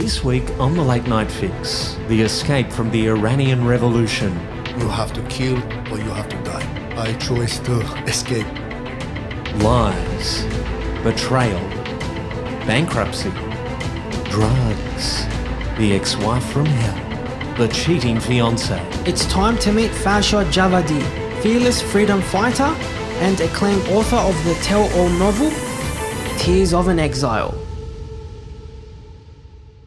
This week on the Late Night Fix, the escape from the Iranian Revolution. You have to kill or you have to die. I chose to escape. Lies, betrayal, bankruptcy, drugs, the ex-wife from hell, the cheating fiancé. It's time to meet Farshad Javadi, fearless freedom fighter and acclaimed author of the tell-all novel, Tears of an Exile.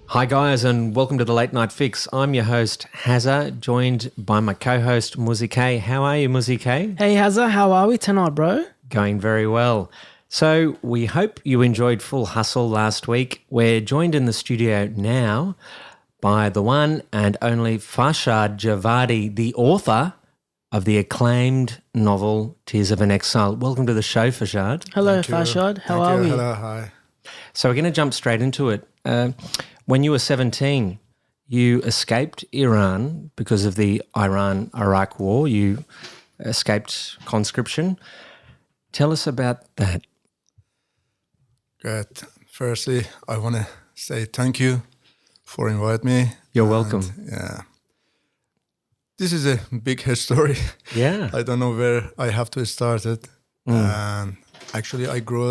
Hi guys, and welcome to the Late Night Fix. I'm your host, Haza, joined by my co-host, Muzike. How are you, Muzike? Hey Hazza, how are we tonight, bro? Going very well. So we hope you enjoyed Full Hustle last week. We're joined in the studio now by the one and only Farshad Javadi, the author of the acclaimed novel Tears of an Exile. Welcome to the show, Farshad. Hello, Farshad. How are we? Hello, hi. So we're going to jump straight into it. When you were 17, you escaped Iran because of the Iran-Iraq war. You escaped conscription. Tell us about that. Good. Firstly, I want to say thank you for inviting me. You're welcome. Yeah. This is a big story. Yeah. I don't know where I have to start it. Actually, I grew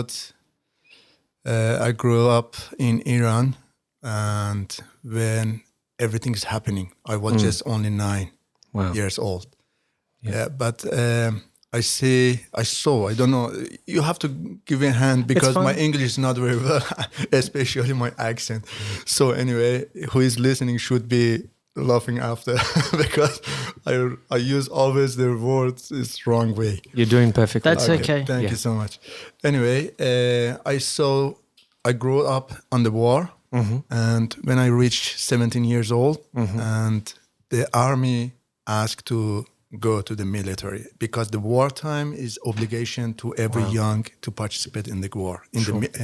up in Iran, and when everything's happening, I was just only 9 years old. Yeah, but I saw, I don't know, you have to give me a hand because my English is not very well, especially my accent. So anyway, who is listening should be laughing after because I use always the words is wrong way. You're doing perfectly. That's okay. Thank you so much. Anyway, I grew up on the war, and when I reached 17 years old, and the army asked to go to the military because the wartime is obligation to every young to participate in the war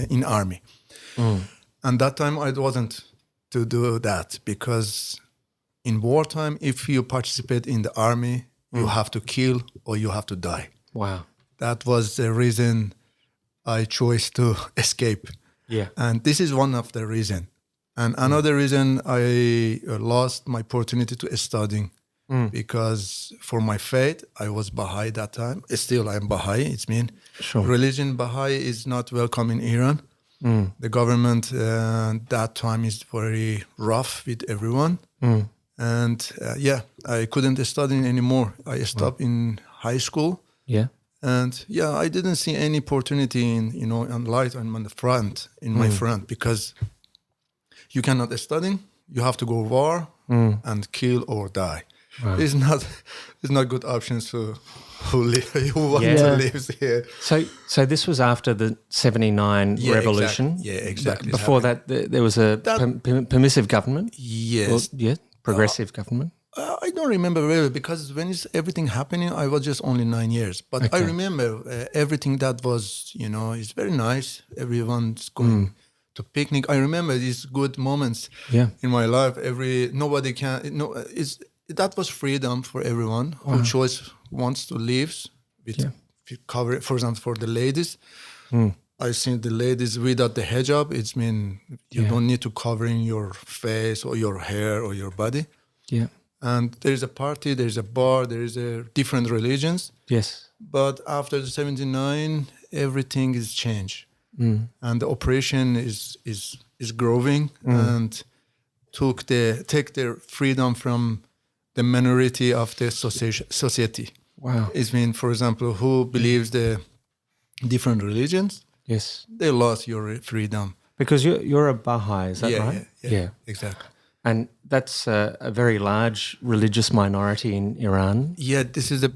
in army. And that time I wasn't to do that because in wartime, if you participate in the army, you have to kill or you have to die. Wow. That was the reason I chose to escape. Yeah. And this is one of the reason. And another reason I lost my opportunity to studying because for my faith, I was Baha'i that time. Still, I'm Baha'i. It's mean religion Baha'i is not welcome in Iran. The government that time is very rough with everyone. And I couldn't study anymore. I stopped in high school. Yeah. And I didn't see any opportunity in, on light on the front, in my front, because you cannot study, you have to go war and kill or die. Wow. It's not good options for who want to live here. So this was after the 79 revolution? Exactly. Before that, there was a permissive government? Yes. Progressive government? I don't remember really because when everything happening, I was just only 9 years. But I remember everything that was, it's very nice. Everyone's going to picnic. I remember these good moments in my life. That was freedom for everyone who wants to live with cover. For example, for the ladies, I see the ladies without the hijab. It's mean you don't need to covering your face or your hair or your body. Yeah. And there is a party, there is a bar, there is a different religions. Yes. But after the 79, everything is changed, and the oppression is growing and take their freedom from the minority of the society. Wow. It means, for example, who believes the different religions? Yes. They lost your freedom. Because you're a Baha'i, is that right? Yeah, exactly. And that's a very large religious minority in Iran. Yeah, this is the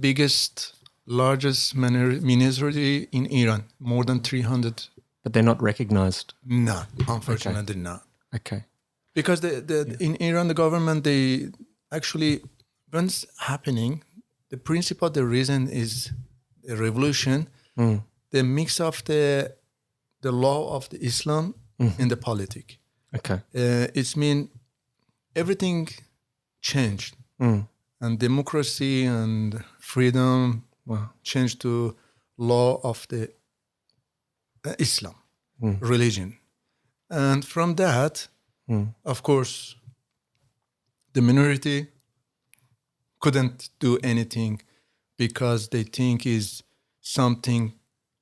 largest minority in Iran, more than 300. But they're not recognized? No, unfortunately not. Okay. Because in Iran, the government, they actually, when it's happening, the reason is the revolution, the mix of the law of the Islam in the politics. Okay. It's mean everything changed, and democracy and freedom changed to law of the Islam religion, and from that Of course, the minority couldn't do anything because they think is something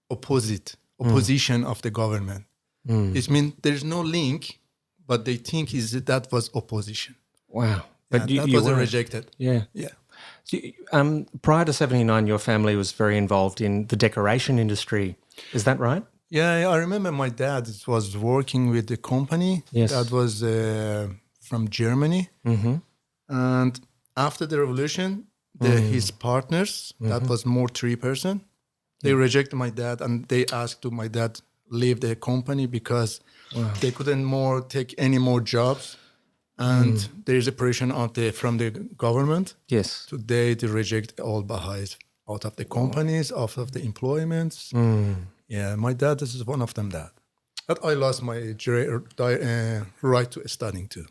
opposition of the government. It means there's no link, but they think that was opposition. Wow. But Yeah, that you was weren't. rejected. Yeah. Yeah. So, prior to 79, your family was very involved in the decoration industry. Is that right? Yeah, I remember my dad was working with the company Yes. that was from Germany. And after the revolution, his partners, that was more 3%, they rejected my dad and they asked to my dad leave the company because they couldn't take any more jobs. And there is a pressure from the government. Yes. Today, they reject all Baha'is out of the companies, out of the employments. Yeah, my dad is one of them that. But I lost my right to studying too.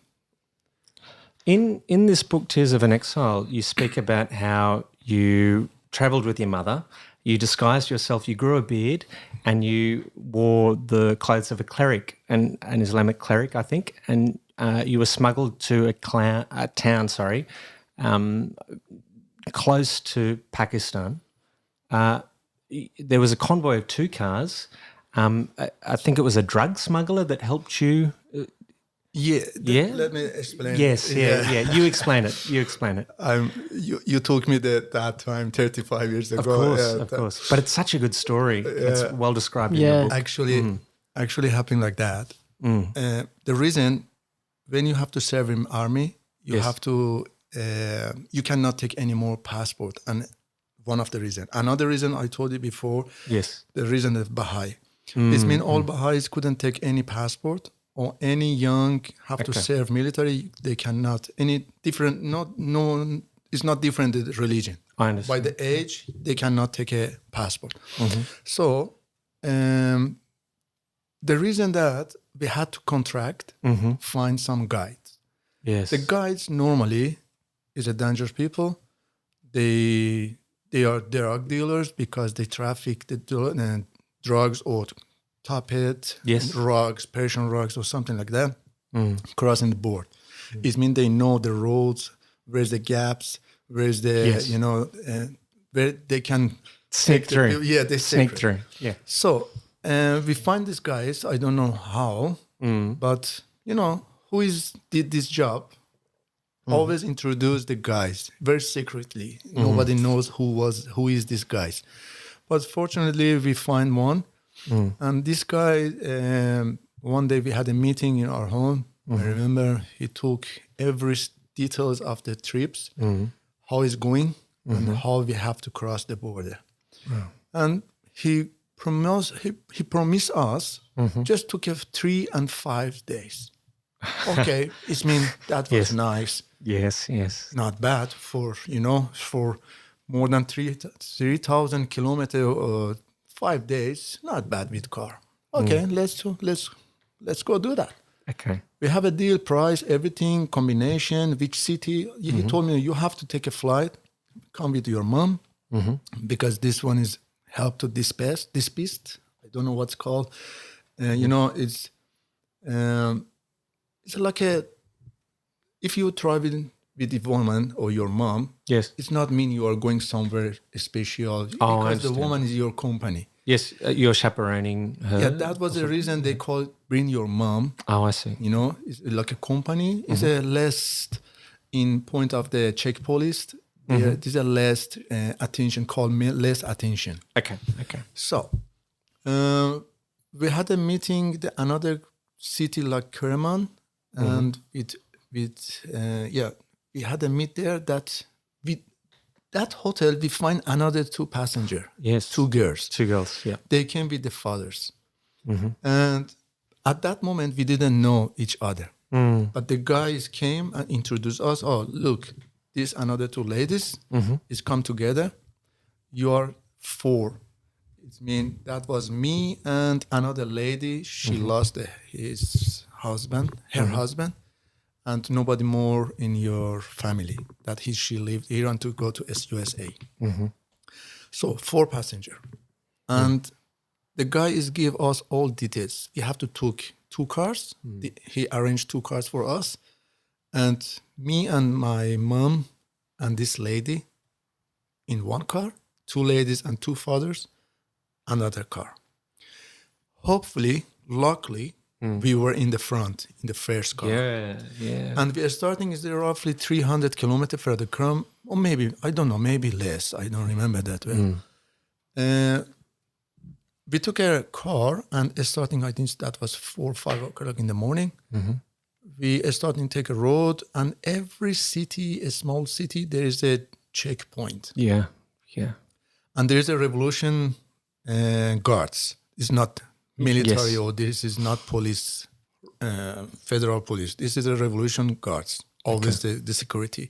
In this book, Tears of an Exile, you speak about how you travelled with your mother, you disguised yourself, you grew a beard, and you wore the clothes of a cleric, an Islamic cleric, I think, and you were smuggled to a town, close to Pakistan. There was a convoy of 2 cars. I think it was a drug smuggler that helped you. Yeah. Let me explain. Yes, yeah. You explain it. You took me that time 35 years ago. Of course. But it's such a good story. It's well described in the book. Actually happened like that. The reason when you have to serve in army, you have to you cannot take any more passport, and one of the reasons. Another reason I told you before. Yes. The reason of Baha'i. This means all Baha'is couldn't take any passport, or any young have to serve military. They cannot any different. It's not different the religion. I understand. By the age, they cannot take a passport. So the reason that we had to contract, find some guides. Yes. The guides normally is a dangerous people. They are drug dealers because they traffic the drugs or top it, rugs, Persian rugs or something like that, crossing the board. It means they know the roads, where's the gaps, where's the, where they can sneak through. They sneak through. Yeah. So we find these guys, I don't know how, but who did this job, always introduce the guys very secretly. Nobody knows who is this guys. But fortunately, we find one. And this guy, one day we had a meeting in our home. I remember he took every details of the trips, how it's going, and how we have to cross the border. And he promised us just took 3 and 5 days. Okay, it means that was nice. Yes. Not bad for more than 3,000 kilometers or 5 days. Not bad with car. Okay, let's go do that. Okay. We have a deal, price, everything, combination, which city. He told me you have to take a flight, come with your mom, because this one is help to disperse. I don't know what's called. It's like if you travel with a woman or your mom, it's not mean you are going somewhere special because the woman is your company. Yes, you're chaperoning her. Yeah, that was the reason they call it bring your mom. Oh, I see. It's like a company. It's a less in point of the Czech police. There's a less attention called less attention. Okay. So we had a meeting another city like Kerman, and we had a meet there that hotel we find another 2 passengers. Yes. 2 girls. 2 girls, yeah. They came with the fathers. And at that moment we didn't know each other. But the guys came and introduced us. Oh, look, this another 2 ladies is come together. You are 4. It means that was me and another lady. She lost her husband, and nobody more in your family. She lived here and to go to USA. So 4 passengers. And the guy is give us all details. We have to took 2 cars. He arranged 2 cars for us, and me and my mom and this lady in 1 car, 2 ladies and 2 fathers, another car. Hopefully, luckily, we were in the front, in the first car. Yeah. And we are starting is there roughly 300 kilometers further come, or maybe, I don't know, maybe less. I don't remember that well. We took a car and starting, I think that was 4 or 5 o'clock in the morning. We starting to take a road, and every city, a small city, there is a checkpoint. Yeah. And there is a revolution guards. It's not military or this is not police, federal police. This is a revolution guards, always the security.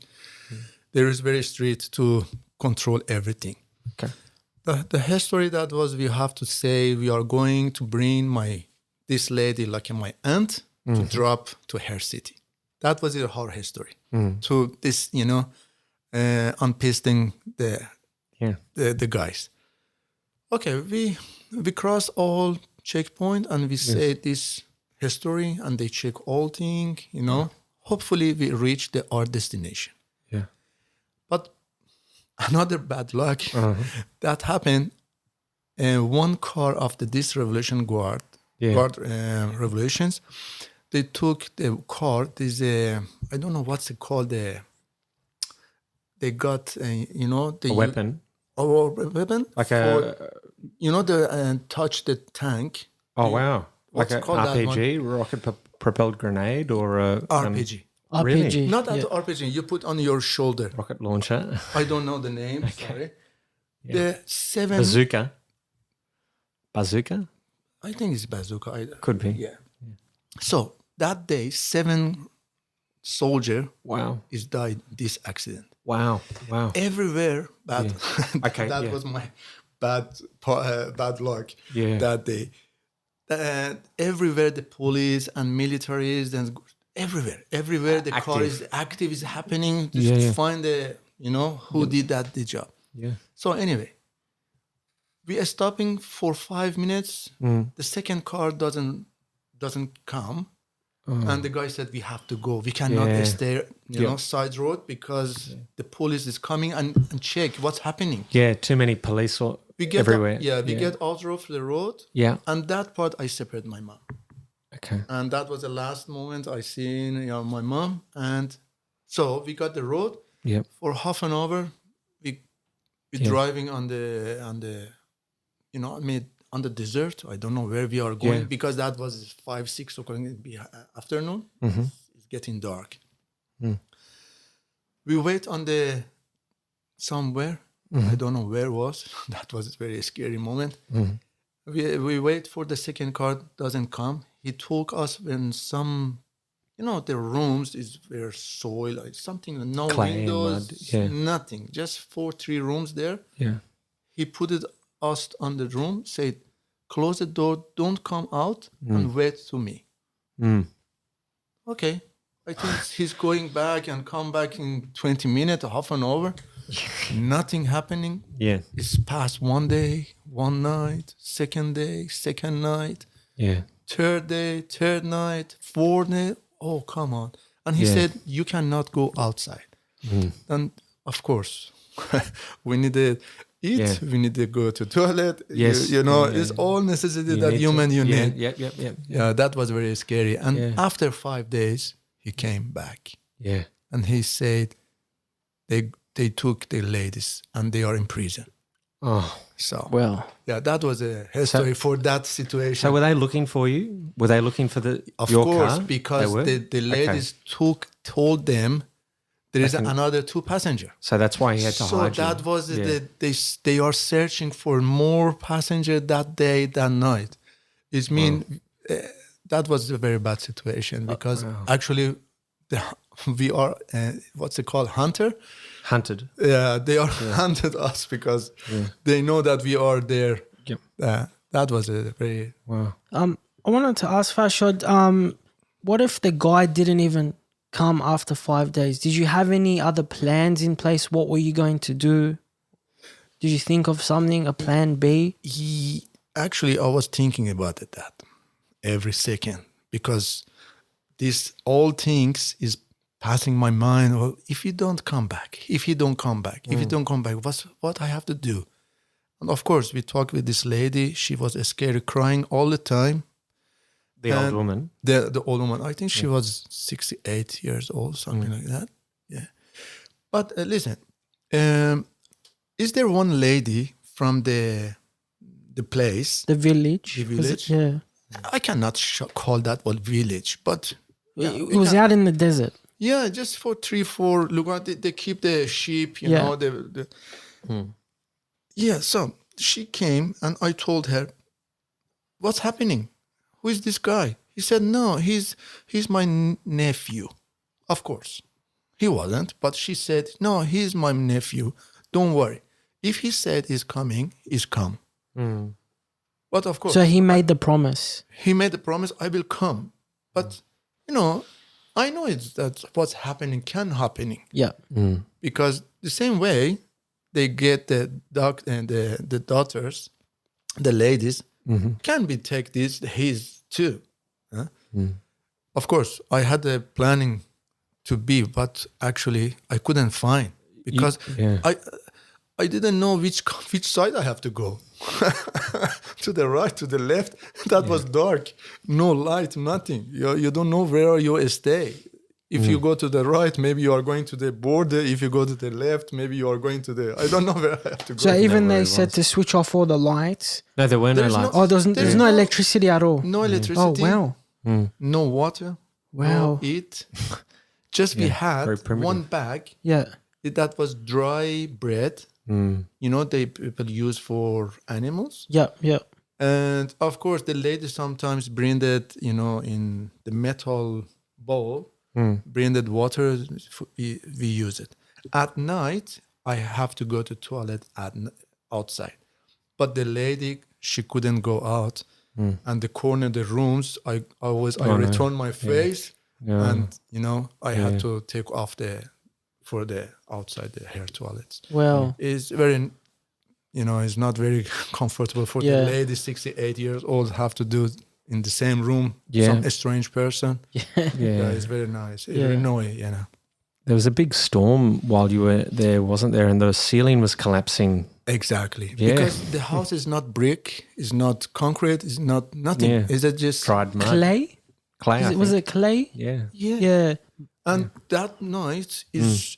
There is very strict to control everything. Okay. The history that was, we have to say, we are going to bring this lady, like my aunt, to drop to her city. That was her history. To this, unpisting the guys. Okay, we cross all checkpoint and we say this history and they check all thing, Hopefully we reach our destination. Yeah. But another bad luck that happened. 1 car of this revolution guard revolutions, they took the car. There's I don't know what's it called. They got A weapon. A weapon, Like touch the tank. Oh wow! What's Like a called that RPG, rocket propelled grenade, or a RPG. Really? RPG. Not that RPG. You put on your shoulder. rocket launcher, I don't know the name. Sorry. The 7. bazooka. I think it's bazooka. Could be. Yeah. So that day, 7 soldier Wow. is died this accident. Wow. Everywhere, bad. Okay, that yeah. was my bad luck Yeah. that day. Everywhere the police and militaries and everywhere the car is active is happening to find who did the job. Yeah. So anyway, we are stopping for 5 minutes. The second car doesn't come. And the guy said, we have to go. We cannot stay, side road because the police is coming and check what's happening. Yeah. Too many police everywhere. We get out of the road. Yeah. And that part, I separate my mom. Okay. And that was the last moment I seen my mom. And so we got the road. Yep. For half an hour. We driving on the on the desert. I don't know where we are going because that was 5-6 o'clock in the afternoon. It's getting dark. We wait on the somewhere. I don't know where it was. That was a very scary moment. We wait for the second car, doesn't come. He took us in some, the rooms were soil, like something, no Clay, windows, mud, nothing. Just 3 rooms there. Yeah. He put us on the room, said, close the door, don't come out, and wait to me. Okay. I think he's going back and come back in 20 minutes, half an hour. Nothing happening. Yeah. It's past 1 day, 1 night, second day, second night, Yeah. third day, third night, fourth day. Oh, come on. And he said, you cannot go outside. And of course, we need to eat. Yeah. We need to go to toilet. Yes. It's all necessity that human you need. Yep. Yeah, that was very scary. And Yeah. after 5 days, he came back. Yeah. And he said they took the ladies and they are in prison. Oh. So Well, yeah, that was a history for that situation. So were they looking for you? Were they looking for Of your course, car? because They were? the ladies told them there is another 2 passengers. So that's why he had to So hide that you. was they are searching for more passenger that day, that night. It mean that was a very bad situation because actually we are what's it called, hunter. Hunted. Yeah, they are hunted us because they know that we are there. Yep. That was a very Wow. I wanted to ask Farshad, what if the guy didn't even come after 5 days? Did you have any other plans in place? What were you going to do? Did you think of something, a plan B? Actually, I was thinking about it that every second because this all things is passing my mind. Well, if you don't come back, if you don't come back, if you don't come back, what I have to do? And of course, we talked with this lady. She was scared, crying all the time. The old woman. The old woman. I think she was 68 years old, something like that. Yeah. But listen, is there one lady from the place, The village. the Was it? village? Yeah. I cannot call that one village, but It was out in the desert. yeah, just for 3-4. Look at they keep the sheep, you Yeah. know. Yeah. So she came, and I told her, "What's happening? Who is this guy?" He said, "No, he's my nephew." Of course, he wasn't, but she said, "No, he's my nephew. Don't worry. If he said he's coming, he's come." But of course, So he made the promise. he made the promise, I will come. But you know, I know it's that what's happening can happening Yeah. because the same way they get the dog and the daughters, the ladies can be take this his too. Huh? Of course, I had a planning to be, but actually I couldn't find because Yeah. I didn't know which side I have to go. To the right, to the left. That was dark. No light, nothing. You don't know where you stay. If you go to the right, maybe you are going to the border. If you go to the left, maybe you are going to the... I don't know where I have to go. So even where they it said was. to switch off all the lights. No, there were no There's no- lights. Oh, there's There's no no- electricity at all. No Oh, electricity. wow. No water. Wow. No eat. Just we very had primitive. one bag Yeah. that was dry bread. You know, people use for animals. Yeah. Yeah. And of course, the lady sometimes bring that, you know, in the metal bowl, bring that water, we use it. At night, I have to go to toilet outside. But the lady, she couldn't go out. And the corner, the rooms, I return my face and, you know, I had to take off for the outside, the hair toilets. Well, It's very... You know, it's not very comfortable for Yeah. the lady, 68 years old, have to do in the same room. Yeah. Some strange person. Yeah. Yeah, it's very nice. It's very annoying, you know. There was a big storm while you were there, wasn't there? And the ceiling was collapsing. Exactly. Yeah. Because the house is not brick, it's not concrete, it's not nothing. Yeah. It's just... Tried mud. clay? Clay, I Was think. it clay? Yeah. Yeah. Yeah. And that night is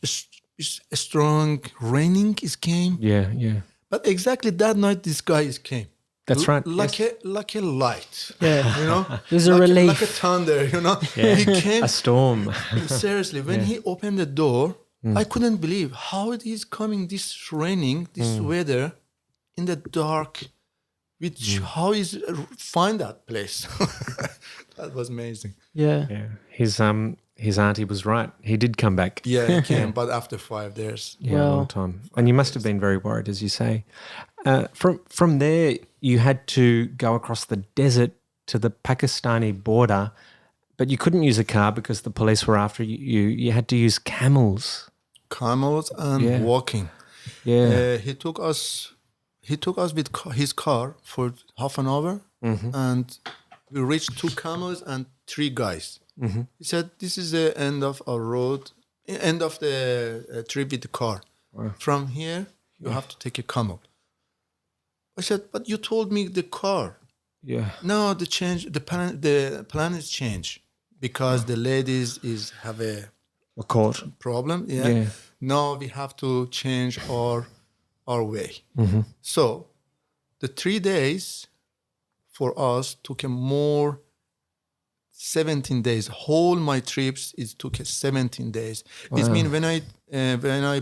a strong raining came. Yeah, yeah. But exactly that night, this guy came. That's right, Like a light. Yeah. You know? There's a like relief. like a thunder, you know? Yeah. He came... A storm. Seriously, when he opened the door, I couldn't believe how it is coming, this raining, this weather in the dark, which how is find that place. That was amazing. Yeah. Yeah. His auntie was right. He did come back. Yeah, he came, but after 5 years. Yeah, a Well- long time. And you must have been very worried, as you say. From there, you had to go across the desert to the Pakistani border, but you couldn't use a car because the police were after you. You had to use camels. Camels and Yeah. walking. Yeah. He took us with his car for half an hour, and we reached 2 camels and 3 guys. He said, "This is the end of our road, end of the trip with the car. From here, you have to take a camel." I said, "But you told me the car." Yeah. No, the plan is changed because the ladies have a A court. problem. Yeah. Yeah. Now we have to change our way. So the 3 days for us took a more 17 days. Whole my trips it took 17 days. It means when I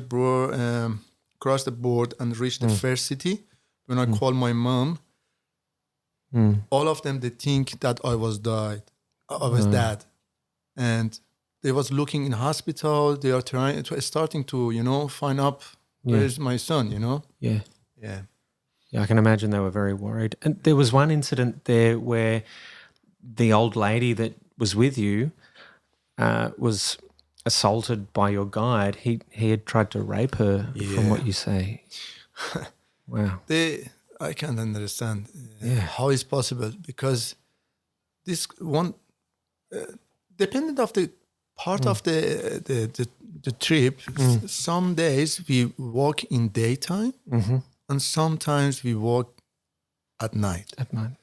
crossed the board and reached the first city, when I called my mom, all of them they think that I was dead, and they was looking in hospital. They are starting to find up where's my son. Yeah. Yeah. Yeah, I can imagine they were very worried. And there was one incident there where the old lady that was with you was assaulted by your guide. He had tried to rape her, from what you say. Wow. I can't understand how it's possible, because this one, dependent of the part of the trip. Some days we walk in daytime, and sometimes we walk at night. At night.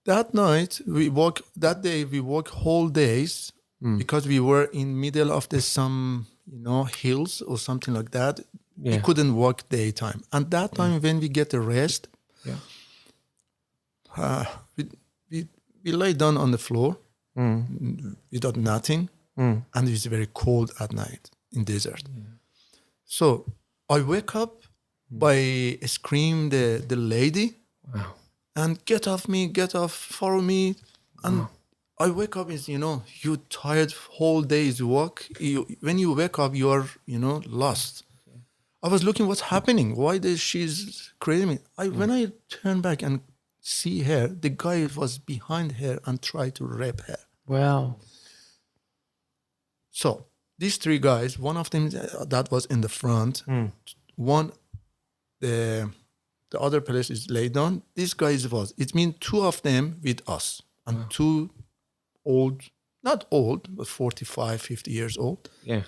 That night we walk. That day we walk whole days because we were in middle of some hills or something like that. Yeah. We couldn't walk daytime. And that time when we get a rest, we lay down on the floor without nothing, and it's very cold at night in desert. So I wake up by scream the lady, and get off me, get off, follow me. And I wake up, you tired whole day's walk. When you wake up, you are, lost. I was looking what's happening. Why she's crazy me? When I turn back and see her, the guy was behind her and tried to rape her. Wow. So these three guys, one of them that was in the front, one the other place is laid down. These guys it means two of them with us, and two old, not old, but 45, 50 years old. Yeah.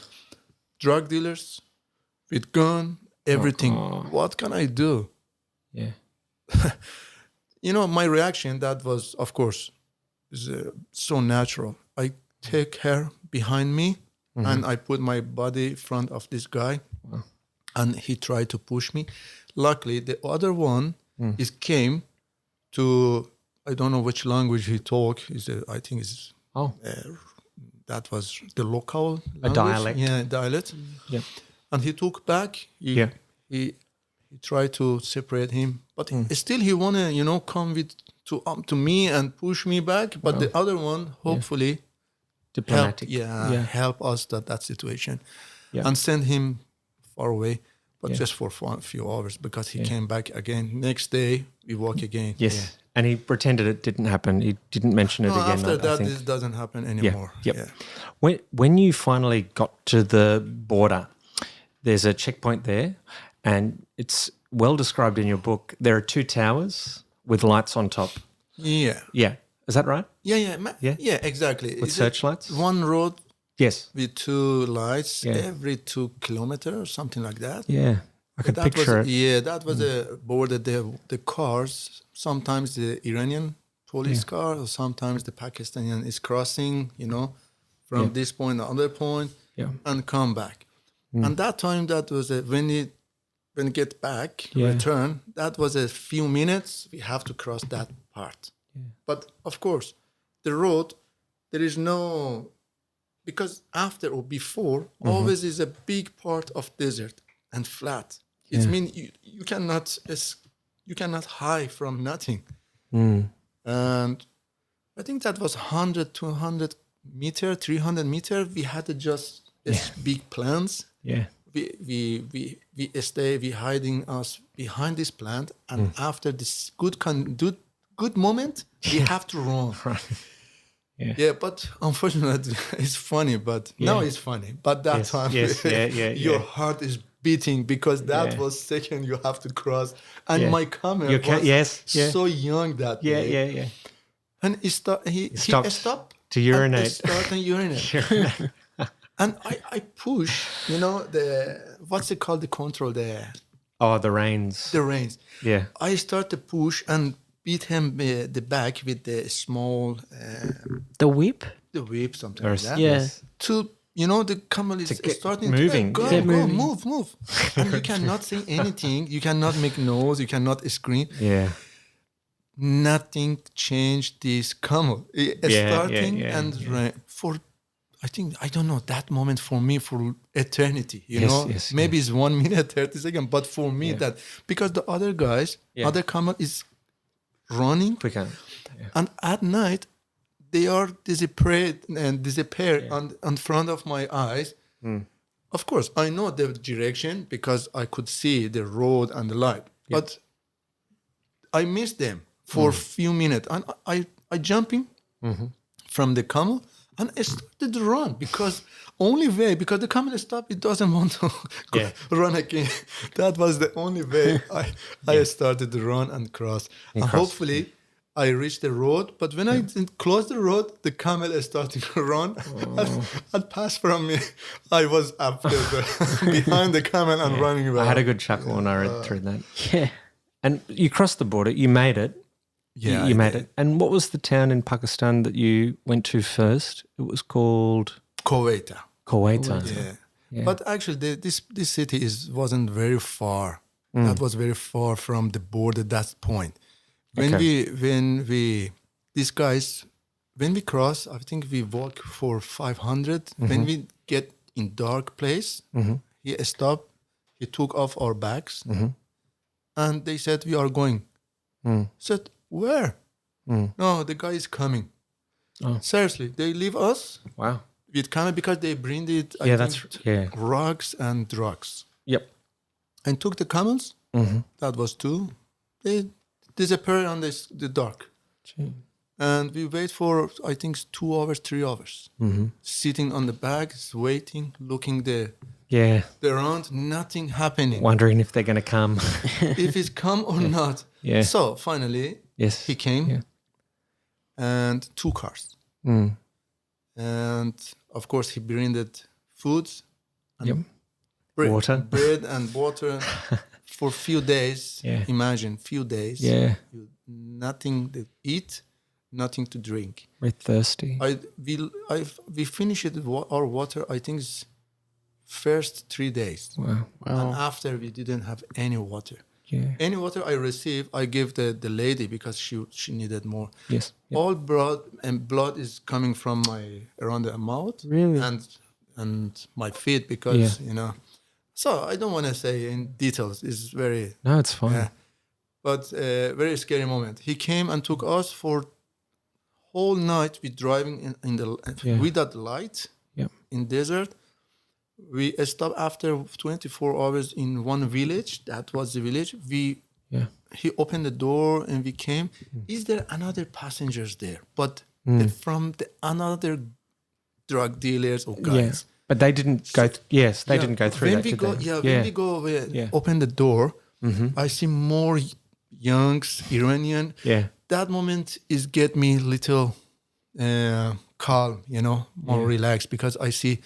Drug dealers with gun, everything. What can I do? Yeah. My reaction, that was, of course, is so natural. I take her behind me, and I put my body in front of this guy, and he tried to push me. Luckily, the other one came to, I don't know which language he talked. I think it's that was the local language. dialect. Yeah, dialect. Yeah. And he took back. He tried to separate him, but still he wanna come to me and push me back. But the other one, hopefully, Diplomatic. help us that situation, Yeah. and send him far away, but just for a few hours, because he came back again. Next day we walk again. Yes. Yeah. And he pretended it didn't happen. He didn't mention it No, again. after I that, think. this doesn't happen anymore. Yep. Yeah. When you finally got to the border, there's a checkpoint there, and it's well described in your book. There are two towers with lights on top. Yeah. Yeah. Is that right? Yeah, exactly. With searchlights? One road Yes. with two lights Yeah. every 2 kilometers or something like that. Yeah. I could picture it. Yeah, that was a border. The cars, sometimes the Iranian police car, or sometimes the Pakistani is crossing, from this point to other point, and come back. And that time, that was when you get back, return, that was a few minutes. We have to cross that part. But of course, the road, there is no, because after or before, always is a big part of desert and flat. It means you cannot hide from nothing. And I think that was 100, 200 meter, 300 meter. We had just this big plants. Yeah. We hiding us behind this plant, and after this good moment, we have to run. Yeah, but unfortunately, it's funny. But now it's funny. But that time, your heart is beating, because that was second you have to cross, and my camel was so young that day. Yeah. And he stopped to urinate. Started urinate. And I push, what's it called, the control, the reins. The reins. Yeah. I start to push and beat him the back with the small The whip? the whip, something like that. Yeah. To the camel is starting moving. to Get moving. move. And you cannot say anything. You cannot make noise. You cannot scream. Yeah. Nothing changed this camel. Starting and for, I think, I don't know, that moment for me for eternity, Yes, maybe it's 1 minute, 30 seconds, but for me that, because the other guys, other camel is running, Quicker. and at night, they are disappear in front of my eyes. Of course, I know the direction because I could see the road and the light, but I missed them for a few minutes, and I jumping from the camel, And I started to run because the camel stopped, it doesn't want to run again. That was the only way I started to run and cross. And hopefully I reached the road, but when I didn't close the road, the camel started to run and pass from me. I was after behind the camel and running away. I had a good chuckle when I read through that. Yeah. And you crossed the border, you made it. Yeah, you made it. And what was the town in Pakistan that you went to first? It was called Kuwaita. Yeah. But actually, this city wasn't very far. That was very far from the border. That point. When we cross, I think we walk for 500. When we get in dark place, he stopped. He took off our bags, and they said we are going. Said where? No, the guy is coming. Oh. Seriously, they leave us. Wow. With camel because they bring it. Rugs and drugs. Yep. And took the camels. That was 2. They disappear on the dark. Gee. And we wait for, I think, 2 hours, 3 hours. Sitting on the bags, waiting, looking around, nothing happening. Wondering if they're going to come. If it's come or not. Yeah. So finally, he came. Yeah. And 2 cars. And of course, he branded foods and bread and water for few days. Yeah. Imagine, few days. Yeah. Nothing to eat, nothing to drink. We're thirsty. We finished our water, I think, first 3 days. Wow. And after, we didn't have any water. Yeah. Any water I received, I gave the lady because she needed more. Yes. Yep. All blood is coming from around the mouth. Really? And my feet because So I don't want to say in details. It's very it's fine. But very scary moment. He came and took us for whole night. We driving in the without light in desert. We stopped after 24 hours in one village. That was the village. He opened the door and we came. Is there another passengers there? But from another drug dealers or guys. Yeah. But they didn't go. They didn't go through when that. When we go open the door, I see more youngs Iranian. Yeah. That moment is get me little calm, more relaxed because I see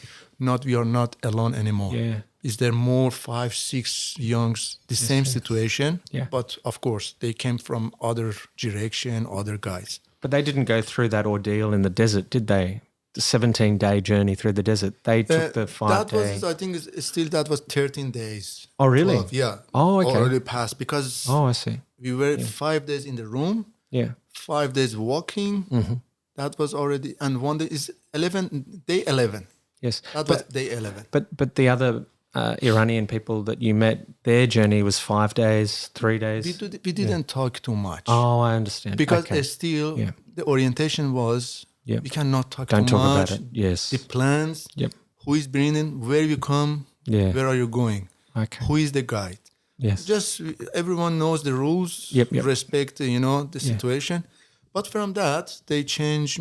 we are not alone anymore. Yeah. Is there more 5, 6 youngs, the same situation? Yeah. But of course, they came from other direction, other guys. But they didn't go through that ordeal in the desert, did they? The 17-day journey through the desert. They took the 5-day. I think that was 13 days. Oh, really? 12, yeah. Oh, okay. Already passed because I see. We were 5 days in the room. Yeah. 5 days walking. That was already, and one day is day 11. Yes. That was day 11. But the other Iranian people that you met, their journey was 5 days, 3 days? We didn't talk too much. Oh, I understand. Because still, the orientation was, we cannot talk Don't too talk much. about it, yes. The plans, who is bringing, where you come, where are you going, who is the guide. Yes. Just everyone knows the rules, respect, the situation. But from that, they changed,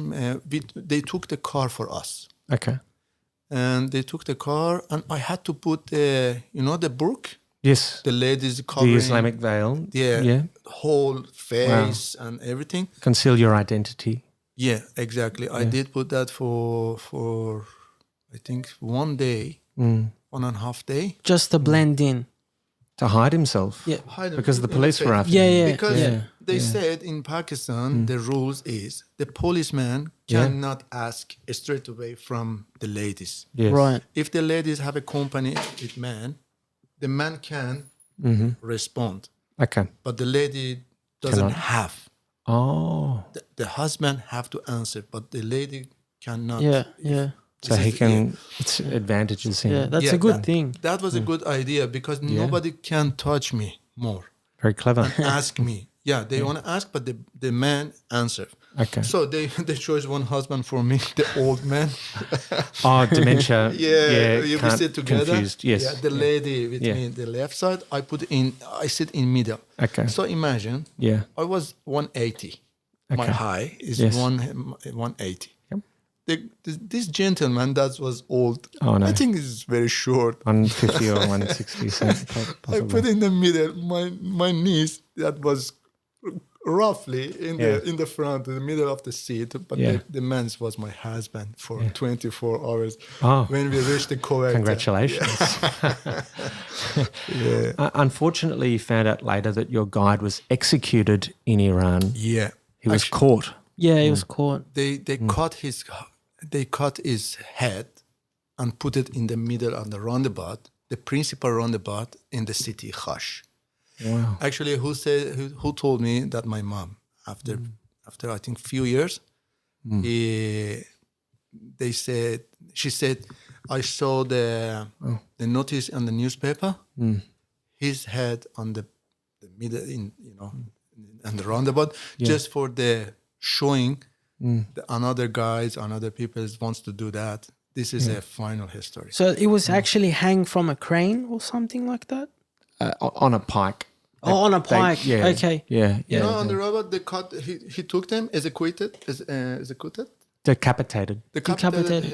they took the car for us. Okay. And they took the car, and I had to put the burqa. Yes. The ladies covering. The Islamic veil. Yeah. Whole face and everything. Conceal your identity. Yeah, exactly. Yeah. I did put that for I think 1 day, 1.5 day. Just to blend in. To hide himself. Yeah. Because the police were after him. Because they said in Pakistan, the rules is the policeman cannot ask straight away from the ladies. Yes. Right. If the ladies have a company with man, the man can respond. Okay. But the lady doesn't have. Oh. The husband have to answer, but the lady cannot. Yeah. So he can, it's advantages him. Yeah, that's a good thing. That was a good idea because nobody can touch me more. Very clever. And ask me. Yeah, they want to ask, but the man answer. Okay. So they chose one husband for me, the old man. Dementia. We sit together. Confused. Yes. Yeah, the lady with me the left side. I sit in middle. Okay. So imagine. I was 180. Okay. My high is 180. Yep. this gentleman that was old, Oh, no. I think is very short. 150 or 160 cents, I possibly. put in the middle my niece that was roughly in the front, in the middle of the seat, but Yeah. the man was my husband for 24 hours. Oh. When we reached the Kuwait. Congratulations. Yeah. Unfortunately, you found out later that your guide was executed in Iran. Yeah. He was caught. Yeah, he was caught. They cut his head and put it in the middle of the roundabout, the principal roundabout in the city Khash. Wow. Actually, who told me that my mom, after I think few years, she said, I saw the notice on the newspaper, his head on the middle on the roundabout, just for the showing the another guys, another people wants to do that. This is a final history. So it was actually hang from a crane or something like that? On a pike. On a pike. Okay. Yeah. You know, on the robot, they cut. He took them, executed. Decapitated. Decapitated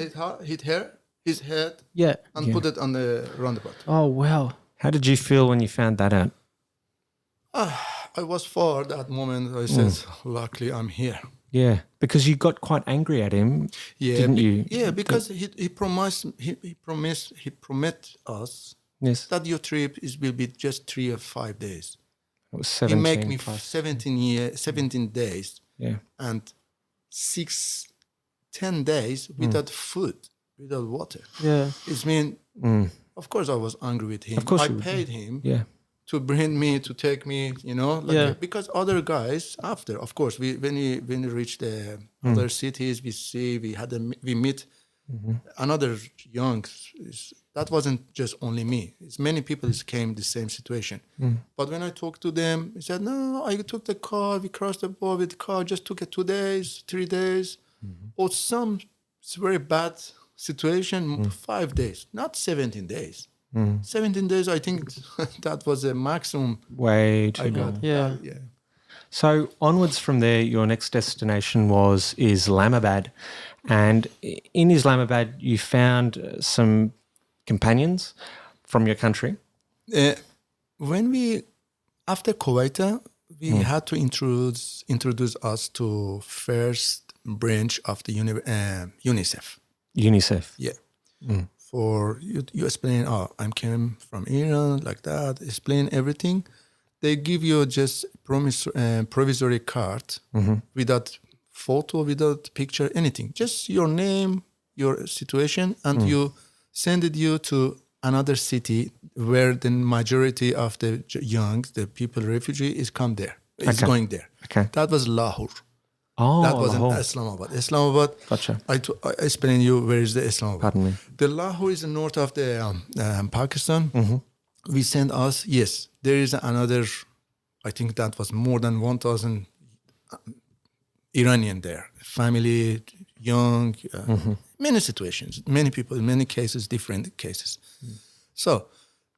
his head, Yeah. and put it on the roundabout. Oh, wow. How did you feel when you found that out? I was far that moment. I said, luckily I'm here. Yeah, because you got quite angry at him, didn't you? Yeah, because he promised us Yes. that your trip will be just 3 or 5 days. It was He 17 make me plus. 17 days Yeah. and 10 days without food, without water. Yeah. It's mean, of course I was angry with him. Of course I you would. paid him Yeah. to bring me, to take me, because other guys after, of course, when we reach the other cities, we meet another young. That wasn't just only me. It's many people came the same situation. But when I talked to them, he said, no, I took the car, we crossed the border with the car, just took it 2 days, 3 days. Or some very bad situation, 5 days, not 17 days. 17 days, I think that was the maximum Way too I long. got. Yeah. Yeah. So onwards from there, your next destination was Islamabad. And in Islamabad, you found some companions from your country. After Kuwait, we had to introduce us to first branch of the UNICEF. UNICEF. Yeah. For you explain, I came from Iran, like that, explain everything. They give you just provisory card without photo, without picture, anything. Just your name, your situation, and you send it you to another city where the majority of the the people, refugee, is come there. Is going there. Okay. That was Lahore. Oh, That was Lahore. in Islamabad. Islamabad. Gotcha. I explain you where is the Islamabad. Pardon me. The Lahore is the north of the Pakistan. We send us. Yes, there is another. I think that was more than 1,000 Iranian there. Family, young, many situations, many people, in many cases, different cases. So,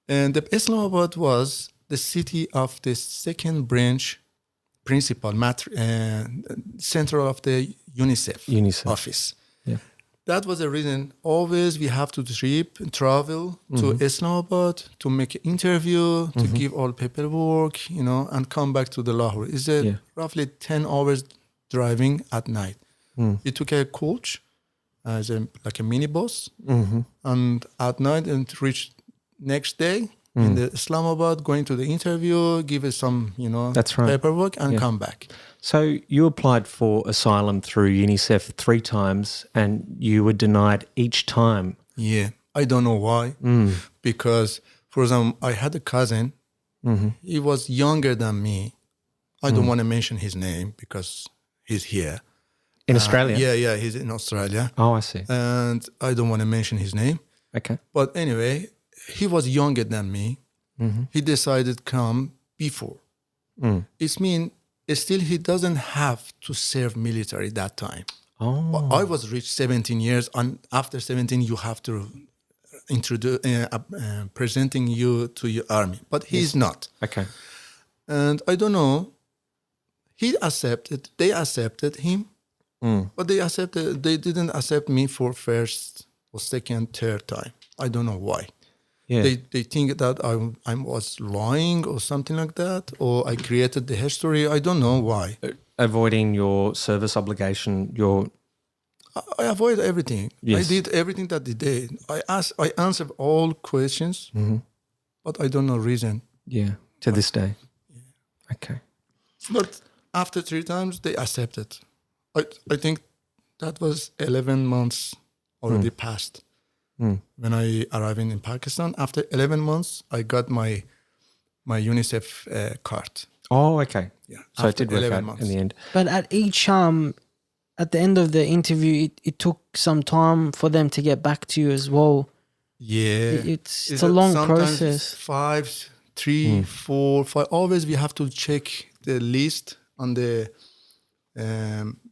and the Islamabad was the city of the second branch principal, central of the UNICEF office. Yeah. That was the reason always we have to travel to Islamabad to make an interview, to give all paperwork, and come back to the Lahore. It's roughly 10 hours driving at night. We took a coach as like a minibus, and at night and reached next day in the Islamabad, going to the interview, give us some, That's right. paperwork, and come back. So you applied for asylum through UNICEF 3 times and you were denied each time. Yeah, I don't know why. Because, for example, I had a cousin. He was younger than me. I don't want to mention his name because he's here. In Australia? Yeah, he's in Australia. Oh, I see. And I don't want to mention his name. Okay. But anyway, he was younger than me. He decided to come before. It means still he doesn't have to serve military that time. Oh. But I was reached 17 years, and after 17 you have to introduce presenting you to your army. But he's not. Okay. And I don't know. They accepted him, But they didn't accept me for first or second, third time. I don't know why. Yeah. They think that I was lying or something like that, or I created the history. I don't know why. Avoiding your service obligation, I avoid everything. Yes. I did everything that they did. I answered all questions, but I don't know reason. to this day. Yeah. Okay. But after 3 times, they accepted. I think that was 11 months already passed. When I arrived in Pakistan, after 11 months, I got my UNICEF card. Oh, okay. Yeah, So it after did work 11 out months. in the end. But at each at the end of the interview, it took some time for them to get back to you as well. Yeah. It's a long sometimes process. 5, 3, 4, 5. Always we have to check the list on the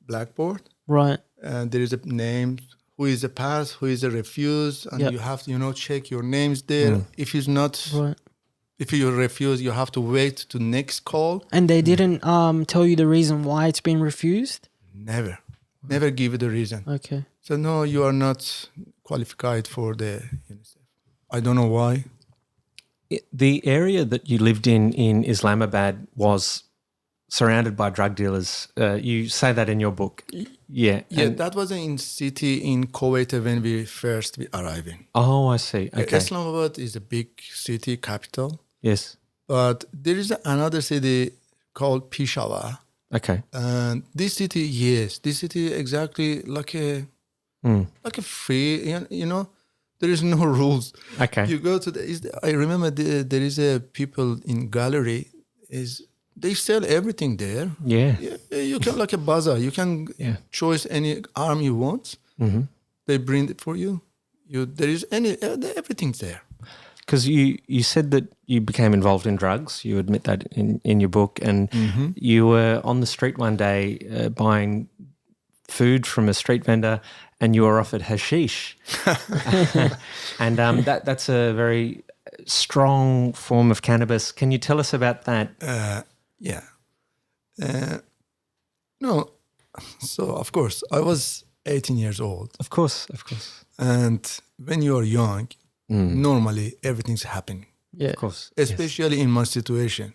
blackboard. Right. There is a name, who is a pass, who is a refuse, and you have to, check your names there. If it's not, if you refuse, you have to wait to next call. And they didn't tell you the reason why it's been refused? Never give you the reason. Okay. So no, you are not qualified for the UNICEF. I don't know why. The area that you lived in Islamabad was surrounded by drug dealers. You say that in your book. Yeah. Yeah, that was in city in Kuwait when we first arriving. Oh, I see. Okay. Islamabad is a big city capital. Yes. But there is another city called Peshawar. Okay. And this city exactly like a free, there is no rules. Okay. You go to I remember there is a people in gallery they sell everything there. Yeah. You can like a bazaar. You can choose any arm you want. Mm-hmm. They bring it for you. There is everything's there. Because you said that you became involved in drugs. You admit that in your book, and you were on the street one day buying food from a street vendor, and you were offered hashish, and that's a very strong form of cannabis. Can you tell us about that? Yeah. No. So of course I was 18 years old. Of course. And when you are young, normally everything's happening. Yeah. Of course. Especially in my situation.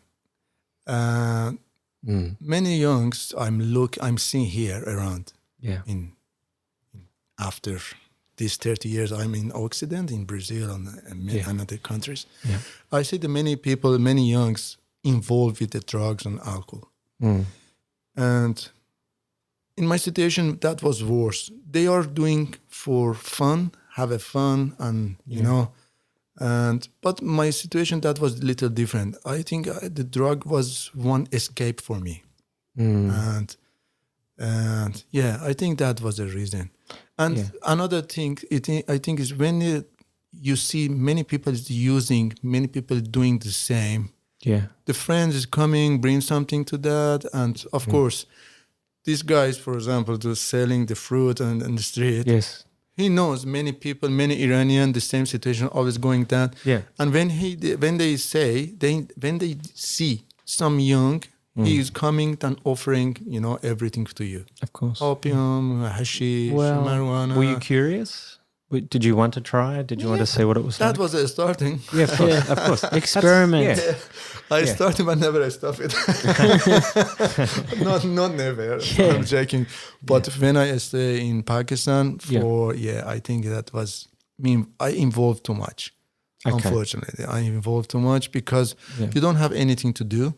Many youngs I'm seeing here around. Yeah. In after these 30 years, I'm in Occident, in Brazil and other countries. Yeah. I see many youngs involved with the drugs and alcohol. And in my situation, that was worse. They are doing for fun, have a fun, and but my situation, that was a little different. I think the drug was one escape for me. And I think that was the reason. And another thing, I think is when you see many people using, many people doing the same. Yeah, the friend is coming, bring something to that, and of course, these guys, for example, just selling the fruit on the street. Yes, he knows many people, many Iranian, the same situation, always going down. Yeah, and when they see some young, he is coming and offering, everything to you. Of course, opium, hashish, marijuana. Were you curious? Did you want to try? Did you want to see what it was like? That was starting. Yeah, of course. Experiment. I started, but never I stopped it. not never. I'm joking. But when I stay in Pakistan I think that was me. I involved too much. Okay. Unfortunately, I involved too much because you don't have anything to do.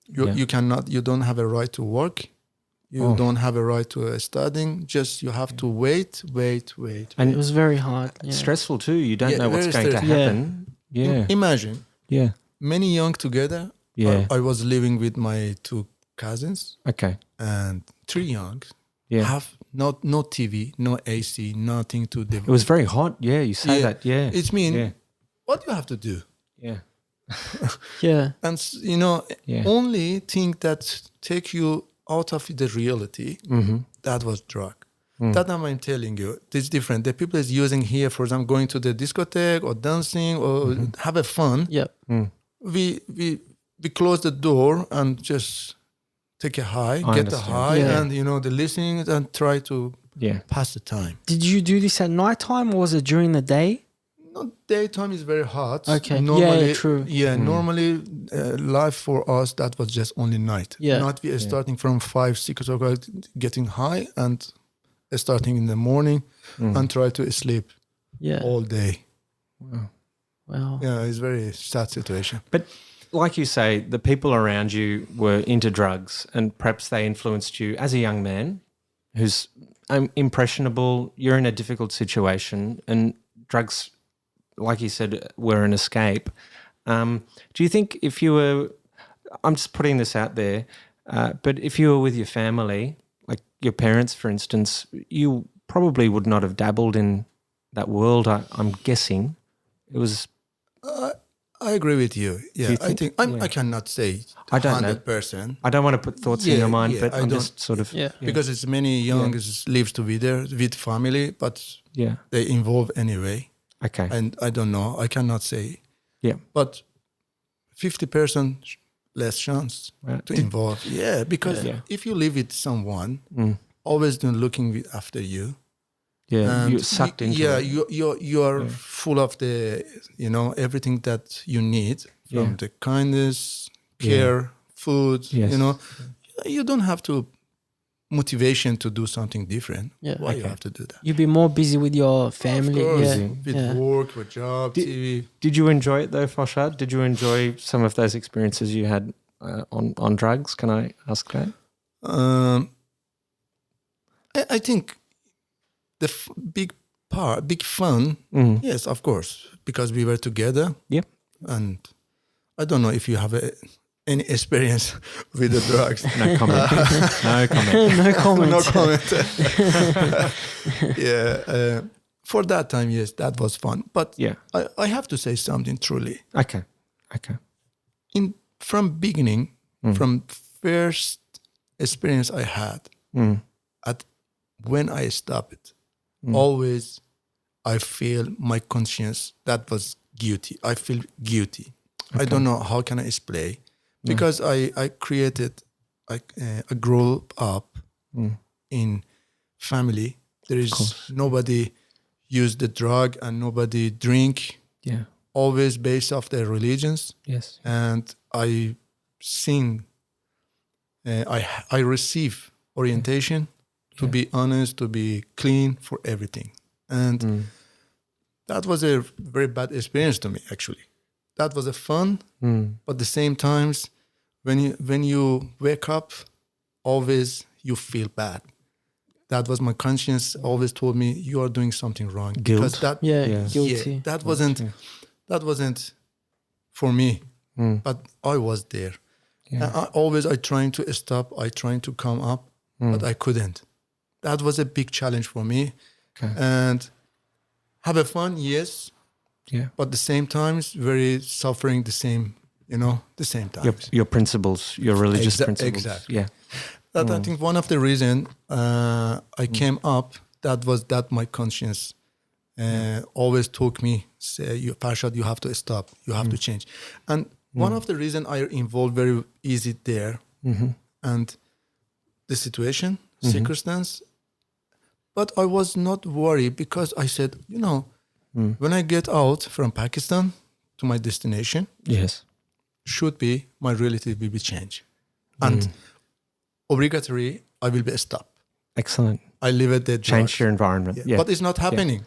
You cannot. You don't have a right to work. You don't have a right to studying. Just you have to wait. And it was very hard. Yeah. Stressful too. You don't know what's going to happen. Yeah. Imagine. Yeah. Many young together. Yeah. I was living with my 2 cousins. Okay. And 3 young. Yeah. Have no TV, no AC, nothing to do. It was very hot. Yeah. You say that. Yeah. It means what you have to do. Yeah. And only thing that take you out of the reality, that was drug. That I'm telling you, it's different. The people is using here, for example, going to the discotheque or dancing or have a fun. Yeah. We close the door and just take a high, I get the understand. high, Yeah. and the listening and try to Yeah. pass the time. Did you do this at nighttime or was it during the day? No, daytime is very hot. Okay. Normally, Yeah, true. Yeah, normally life for us that was just only night. Yeah. Not we are starting from 5, 6 o'clock, getting high, and starting in the morning and try to sleep Yeah. all day. Wow. Yeah, it's very sad situation. But like you say, the people around you were into drugs, and perhaps they influenced you as a young man who's impressionable. You're in a difficult situation, and drugs, like you said, were an escape. Do you think if you were, I'm just putting this out there, but if you were with your family, like your parents, for instance, you probably would not have dabbled in that world, I'm guessing. It was... I agree with you. Yeah, you I think- think I cannot say I don't know. 100%. I don't want to put thoughts in your mind, Yeah, but I I'm don't- just sort of... Yeah. Because it's many young lives to be there with family, but Yeah. they involve anyway. Okay. And I don't know. I cannot say. Yeah. But 50% less chance Right. to involve. Yeah, because Yeah. if you live with someone, always doing looking after you. Yeah. And You're sucked into yeah, it. you are full of the everything that you need from Yeah. the kindness, care, food. Yes. You don't have to motivation to do something different. Yeah. Why you Okay. have to do that? You'd be more busy with your family. Of course, Yeah. with Yeah. work, with job, TV. Did you enjoy it though, Farshad? Did you enjoy some of those experiences you had on drugs? Can I ask that? I think the big fun. Yes, of course, because we were together. Yep. And I don't know if you have any experience with the drugs. No comment. No comment. No comment. No comment. Yeah. For that time, yes, that was fun. But Yeah. I have to say something truly. Okay. From beginning, from first experience I had, at when I stop it, always I feel my conscience that was guilty. I feel guilty. I don't know how can I explain, because I created, I grew up in family. There is nobody use the drug and nobody drink. Yeah. Always based off their religions. Yes. And I sing. I receive orientation to be honest, to be clean for everything, and that was a very bad experience to me. Actually, that was a fun, but at the same times, when you wake up, always you feel bad. That was my conscience always told me you are doing something wrong. Guilt. Because that, Guilty. that wasn't for me, but I was there. Yeah. And I trying to stop. I trying to come up, but I couldn't. That was a big challenge for me. Okay. And have a fun, yes. Yeah. But at the same times, very suffering the same times. Your principles, your religious principles. Exactly. Yeah. That I think one of the reason I came up, that was that my conscience always took me, say, Farshad, you have to stop, you have to change. And one of the reason I involved very easy there, and the situation, circumstance, but I was not worried because I said, when I get out from Pakistan to my destination, Yes. should be my reality will be changed. And obligatory, I will be stopped. Excellent. I live at the Change your environment. Yeah. But it's not happening.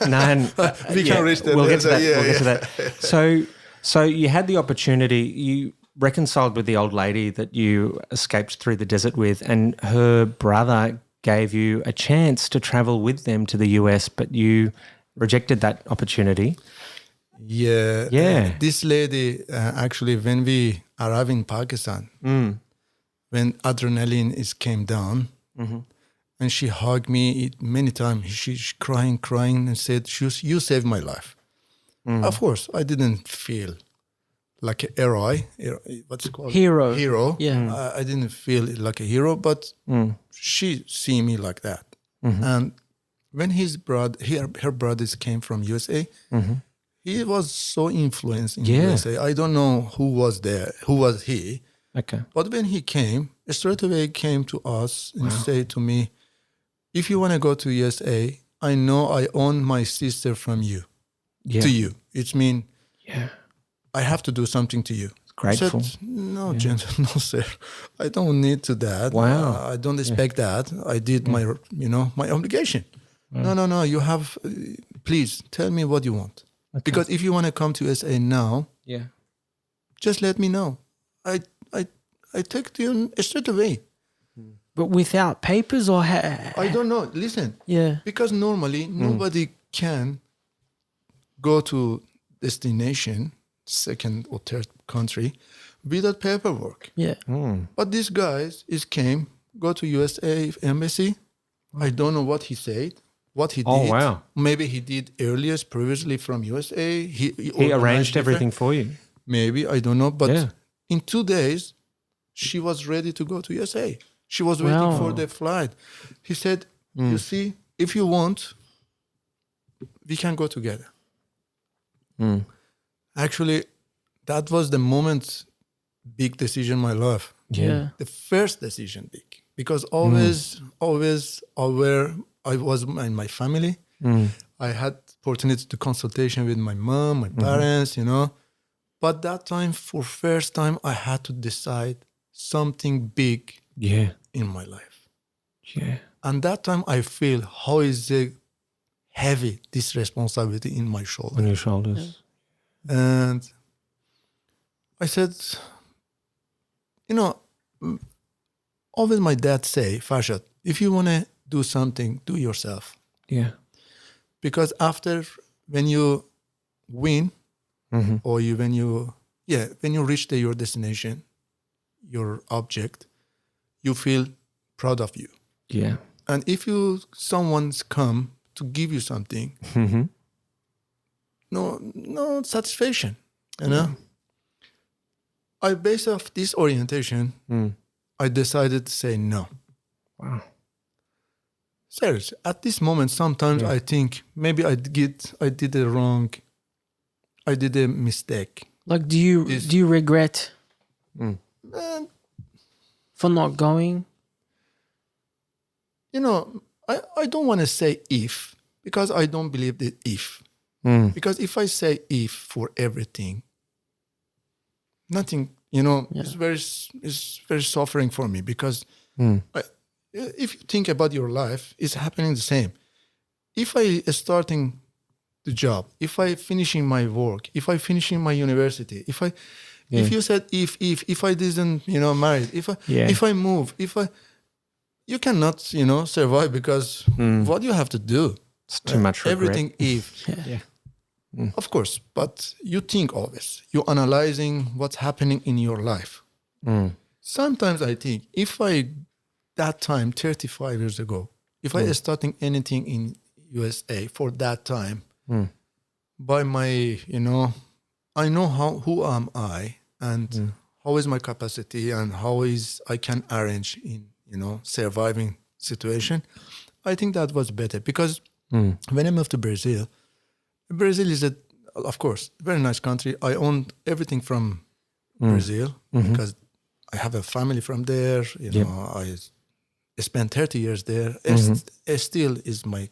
No, We can reach that. We'll get to that. Yeah, we'll get to that. So you had the opportunity. You reconciled with the old lady that you escaped through the desert with, and her brother gave you a chance to travel with them to the US, but you rejected that opportunity. Yeah. Yeah. This lady, actually, when we arrived in Pakistan, when adrenaline came down, and she hugged me many times. She's crying, and said, you saved my life. Of course, I didn't feel like a hero. What's it called? Hero. Yeah. I didn't feel like a hero, but she see me like that. And when her brothers came from USA, he was so influenced in USA. I don't know who was there, who was he, Okay. But when he came, straight away came to us and said to me, if you want to go to USA, I know I own my sister from you, to you. It means I have to do something to you. Grateful. I said, no, no, sir. I don't need to that. Wow. I don't expect that. I did my, my obligation. No. You have, please tell me what you want. Okay. Because if you want to come to USA now, just let me know. I take you straight away. But without papers or... I don't know. Listen. Yeah. Because normally nobody can go to destination, second or third country, without paperwork. Yeah. But this guy came, go to USA embassy. I don't know what he said, what he did. Oh, wow. Maybe he did earliest previously from USA. He arranged everything for you. Maybe, I don't know. But in 2 days, she was ready to go to USA. She was waiting for the flight. He said, you see, if you want, we can go together. Actually, that was the moment, big decision in my life. Yeah. The first decision, big. Because always aware I was in my family. I had opportunity to consultation with my mom, my parents, But that time, for first time, I had to decide something big in my life. Yeah. And that time I feel how is it heavy, this responsibility in my shoulder. On your shoulders. And I said, always my dad say, Farshad, if you want to do something, do yourself. Yeah. Because after, when you win, or when you reach your destination, your object, you feel proud of you. Yeah. And if someone's come to give you something, no satisfaction, I based off this orientation, I decided to say no. Wow. Seriously, at this moment, sometimes I think maybe I did a mistake. Like, do you regret for not going? I don't want to say if, because I don't believe the if. Because if I say if for everything, nothing, it's very suffering for me. Because if you think about your life, it's happening the same. If I starting the job, if I finishing my work, if I finishing my university, if you said if I didn't married, if I move, you cannot survive, because what you have to do, it's too much regret. Everything if of course, but you think always, you're analyzing what's happening in your life. Sometimes I think if that time 35 years ago, if I starting anything in USA for that time, by my, I know who am I, and how is my capacity, and how is I can arrange in, surviving situation. I think that was better, because when I moved to Brazil is of course, very nice country. I owned everything from Brazil, because I have a family from there. I spent 30 years there. It still is my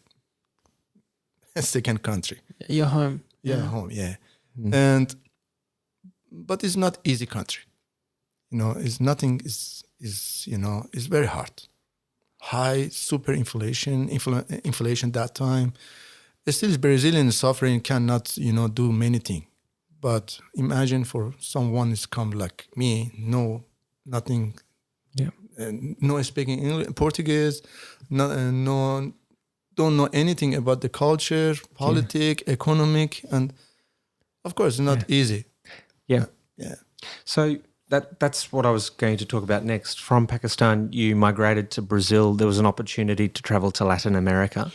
second country. Your home. Home, but it's not easy country. It's nothing it's very hard. High super inflation that time. Still Brazilian suffering cannot, do many things. But imagine for someone who's come like me, nothing, no speaking English, Portuguese, no, don't know anything about the culture, politics, economic, and of course, it's not easy. Yeah. Yeah. So that's what I was going to talk about next. From Pakistan, you migrated to Brazil. There was an opportunity to travel to Latin America.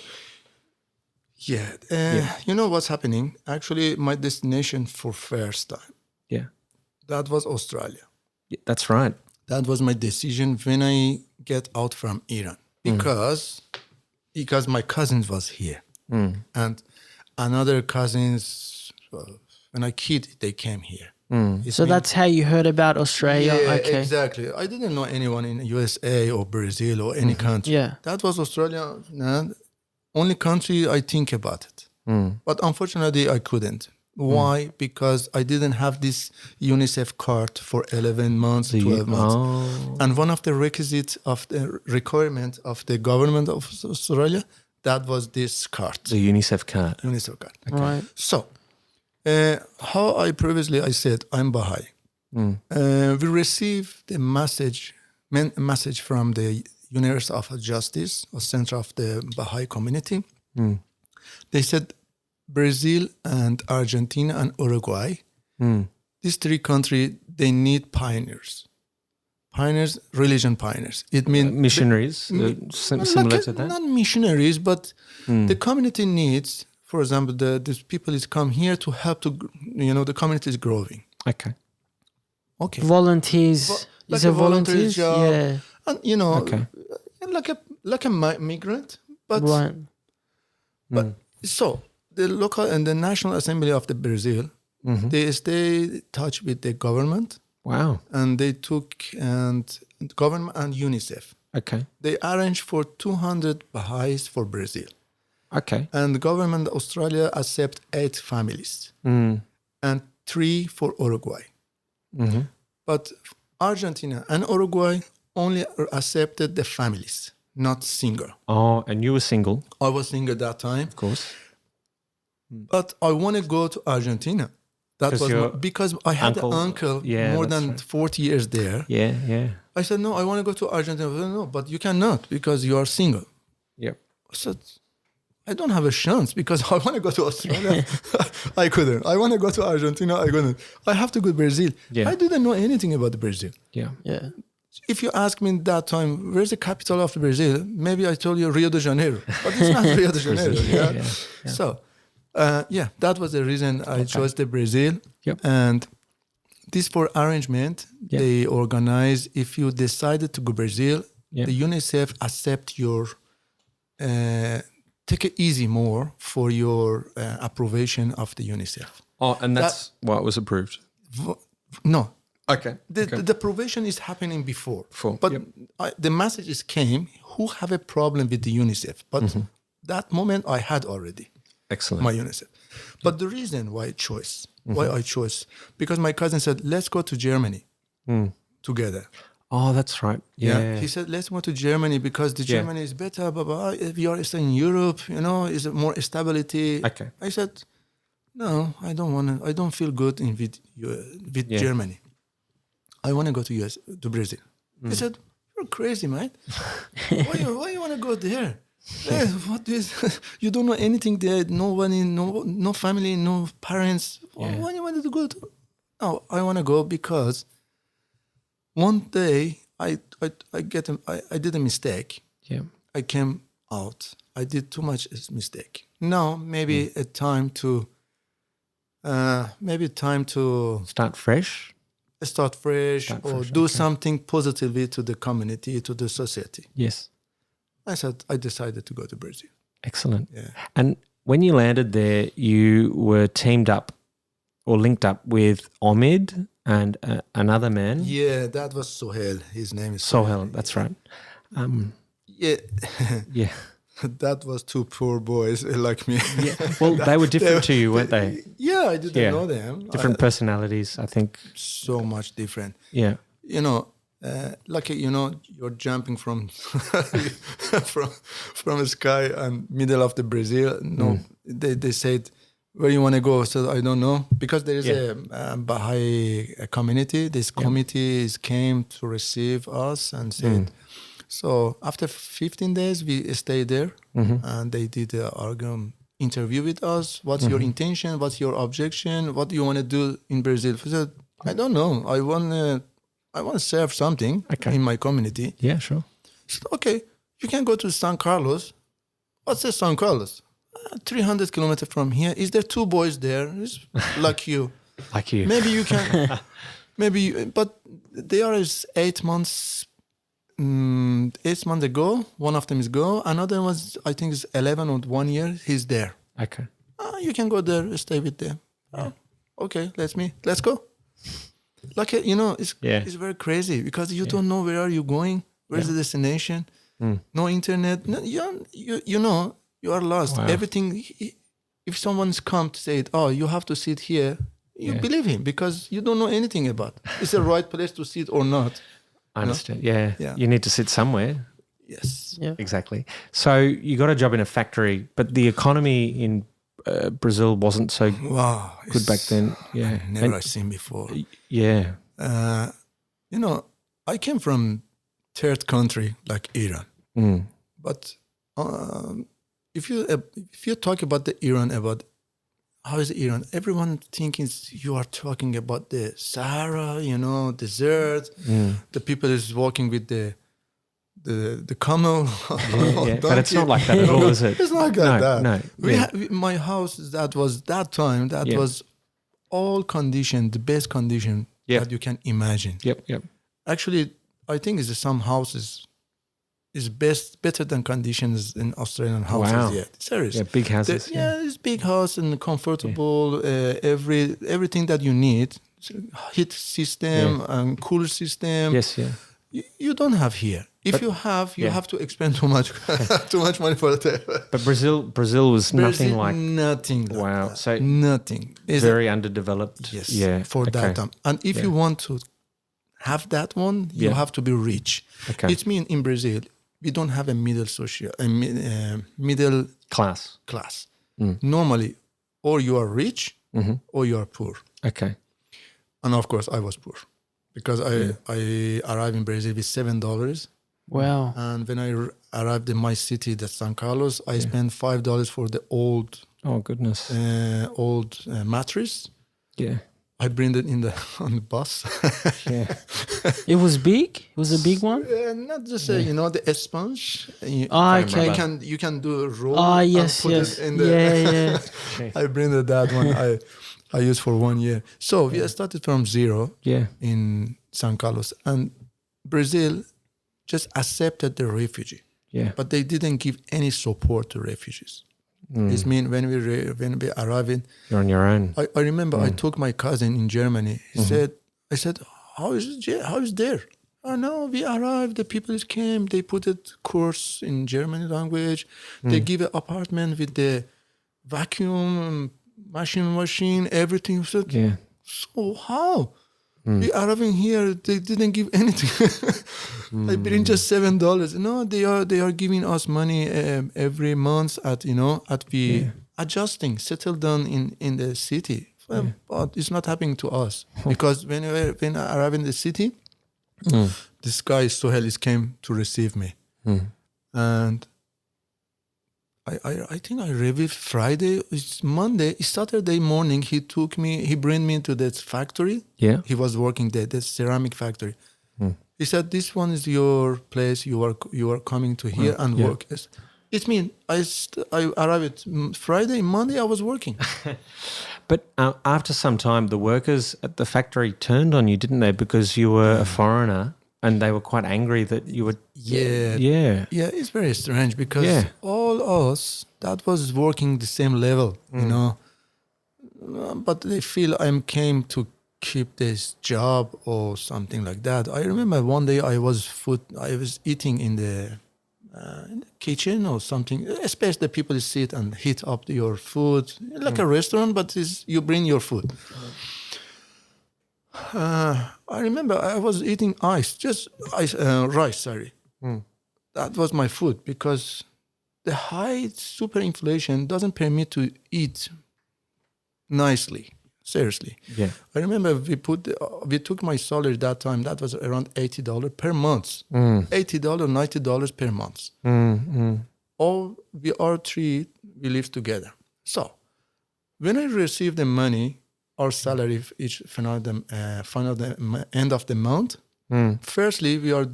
You know what's happening? Actually, my destination for first time. Yeah. That was Australia. Yeah, that's right. That was my decision when I get out from Iran. Because my cousins was here. And another cousins, when I kid, they came here. So that's how you heard about Australia? Yeah, Okay. exactly. I didn't know anyone in USA or Brazil or any country. Yeah. That was Australia, only country I think about it. But unfortunately, I couldn't. Why? Because I didn't have this UNICEF card for 11 months, 12 months. Oh. And one of the requisites of the requirement of the government of Australia, that was this card, The UNICEF card. UNICEF card. Right. So, how I said, I'm Baha'i. We received the message from the University of Justice, or Center of the Baha'i Community. They said Brazil and Argentina and Uruguay, these three countries, they need pioneers. Pioneers, religion pioneers. It means Missionaries, similar to that? Not missionaries, but the community needs, for example, these people is come here to help the community is growing. Okay. Okay. Volunteers. Like Is a it volunteer volunteers? job. Yeah. And, Okay. like a migrant, but Right. so the local and the National Assembly of the Brazil, they stay in touch with the government, Wow. and they took government and UNICEF. Okay. They arranged for 200 Baha'is for Brazil, Okay. and the government of Australia accept 8 families and 3 for Uruguay. But Argentina and Uruguay only accepted the families, not single. Oh, and you were single, I was single that time. of course. But I want to go to Argentina. That was because I had an uncle more than 40 years there. Yeah, yeah. I said, no, I want to go to Argentina. I said, no, but you cannot because you are single. Yep. I said, I don't have a chance because I want to go to Australia. I couldn't. I want to go to Argentina. I couldn't. I have to go to Brazil. Yeah. I didn't know anything about Brazil. Yeah. Yeah. If you ask me that time, where's the capital of Brazil? Maybe I told you Rio de Janeiro, but it's not Rio de Janeiro. Yeah. So, that was the reason I chose the Brazil. Yep. And this for arrangement, they organize. If you decided to go Brazil, the UNICEF accept your, take it easy more for your approbation of the UNICEF. Oh, and that's why it was approved. No. Okay. The probation is happening before. But the messages came, who have a problem with the UNICEF. But that moment I had already. Excellent. My UNICEF. But the reason why I chose, because my cousin said, let's go to Germany together. Oh, that's right. Yeah. He said, let's go to Germany because the Germany is better, blah, blah, blah. We are still in Europe, is more stability. Okay. I said, no, I don't want to, I don't feel good with Germany. I want to go to Brazil. He said, you're crazy, man. Why you want to go there? What is? You don't know anything there. Nobody, no family, no parents. Why you want to go? No, I want to go because one day I did a mistake. Yeah. I came out. I did too much mistake. Now maybe a time to Start fresh. Start fresh or do something positively to the community, to the society. Yes. I decided to go to Brazil. Excellent. Yeah. And when you landed there, you were teamed up or linked up with Omid and another man. Yeah, that was Sohail. His name is Sohail, that's right. Yeah. Yeah. That was 2 poor boys like me. Yeah. Well, they were different to you, weren't they? Yeah, I didn't know them. Different personalities, I think. So much different. Yeah. You're jumping from from the sky and middle of the Brazil. No, they said, where you want to go? So I don't know, because there is a Baha'i community. This committee came to receive us and said. So after 15 days, we stayed there, and they did an interview with us. What's your intention? What's your objection? What do you want to do in Brazil? I said, I don't know. I want to serve something in my community. Yeah, sure. Said, okay, you can go to San Carlos. What's the San Carlos? 300 kilometers from here. Is there 2 boys there? It's like you. Like you. Maybe you can. But they are 8 months. 8 months ago, one of them is go. Another was, I think, is 11 or 1 year. He's there. Okay. You can go there, stay with them. Okay, let's go. Like, it's very crazy because you don't know where are you going, where's the destination, no internet, no, you are lost. Wow. Everything, if someone's come to say, oh, you have to sit here, you believe him because you don't know anything about it's the right place to sit or not. I understand. Yeah. You need to sit somewhere. Yes. Yeah. Exactly. So you got a job in a factory, but the economy in Brazil wasn't so Wow. good back then. Yeah. Never seen before. Yeah. I came from third country like Iran, but if you talk about the Iran, about how is Iran, everyone thinking you are talking about the Sahara, desert. The people is walking with the camel. But it's not like that at all, is it? It's not like that. No. My house that was all condition, the best condition that you can imagine. Yep. Actually, I think some houses is better than conditions in Australian houses. Wow. Yeah, seriously. Yeah, big houses. It's big house and comfortable. Everything that you need, heat system and cooler system. Yes, yeah. You don't have here. If you have, you have to expend too much money for that. But Brazil was nothing like. Nothing. Like Wow. that. So nothing. very underdeveloped. Yes. Yeah. For that time, and if you want to have that one, you have to be rich. Okay. It means in Brazil we don't have a middle Class. Normally, or you are rich or you are poor. Okay. And of course, I was poor because I arrived in Brazil with $7. Wow. And when I arrived in my city, that's San Carlos, I spent $5 for the old mattress. Yeah. I bring it on the bus. Yeah. It was big? It was a big one? Not just the sponge. Okay. You can do a roll. Yes. and put it in the Yeah. I bring that one. I used for 1 year. So we started from zero. Yeah. In San Carlos, and Brazil just accepted the refugee. Yeah. But they didn't give any support to refugees. This means when we arrived, You're on your own. I remember I took my cousin in Germany. I said, how is there? Oh no, we arrived. The people came. They put a course in German language. They give an apartment with the vacuum machine, everything. I said, so how? We arriving here. They didn't give anything. I bring just $7. No, they are giving us money every month adjusting, settle down in the city. But it's not happening to us because when I arrived in the city, this guy Sohelis came to receive me, and I think I arrived Friday. It's Monday. It's Saturday morning. He bring me to that factory. Yeah. He was working there, the ceramic factory. He said, "This one is your place. You are coming to here and work." It means I arrived Friday. Monday I was working. But after some time, the workers at the factory turned on you, didn't they? Because you were a foreigner, and they were quite angry that you were. Yeah. It's very strange because all us that was working the same level, but they feel I came to keep this job or something like that. I remember one day I was eating in the kitchen or something, especially the people sit and heat up your food like a restaurant, but you bring your food. I remember I was eating rice. Sorry, that was my food because the high superinflation doesn't permit to eat nicely. Seriously, yeah. I remember we took my salary that time. That was around $80 per month. $80, $90 per month. All we are three. We live together. So when I received the money, our salary each final end of the month. Firstly, we are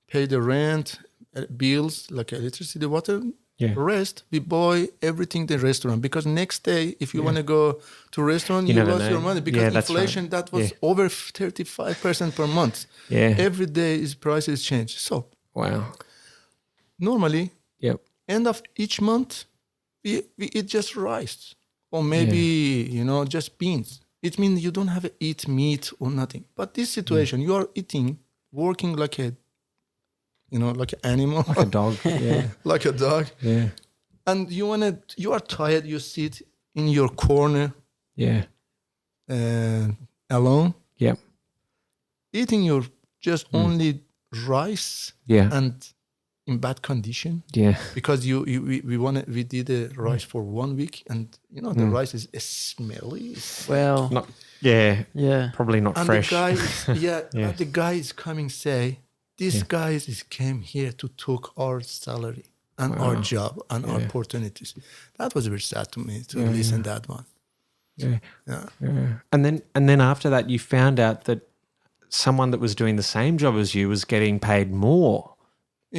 pay the rent, bills like electricity, water. Yeah. Rest, we buy everything the restaurant because next day if you want to go to restaurant, you lost your money because inflation that was over 35% per month. Yeah. Every day prices change. So wow. Normally, end of each month, we eat just rice or maybe just beans. it means you don't have to eat meat or nothing. But this situation, you are eating, working like a, like an animal, Like a dog. Yeah. like a dog. Yeah. And you are tired. You sit in your corner Yeah. alone, Yep. eating your just only rice Yeah. and in bad condition. Yeah. Because we did the rice for 1 week, and the rice is smelly. Well, Not. Yeah. yeah. Probably not And fresh. the guy, is, Yeah. and the guy is coming say, this guy came here to took our salary and our job and our opportunities. That was very sad to me to listen that one. Yeah. Yeah. Yeah. And then after that, you found out that someone that was doing the same job as you was getting paid more.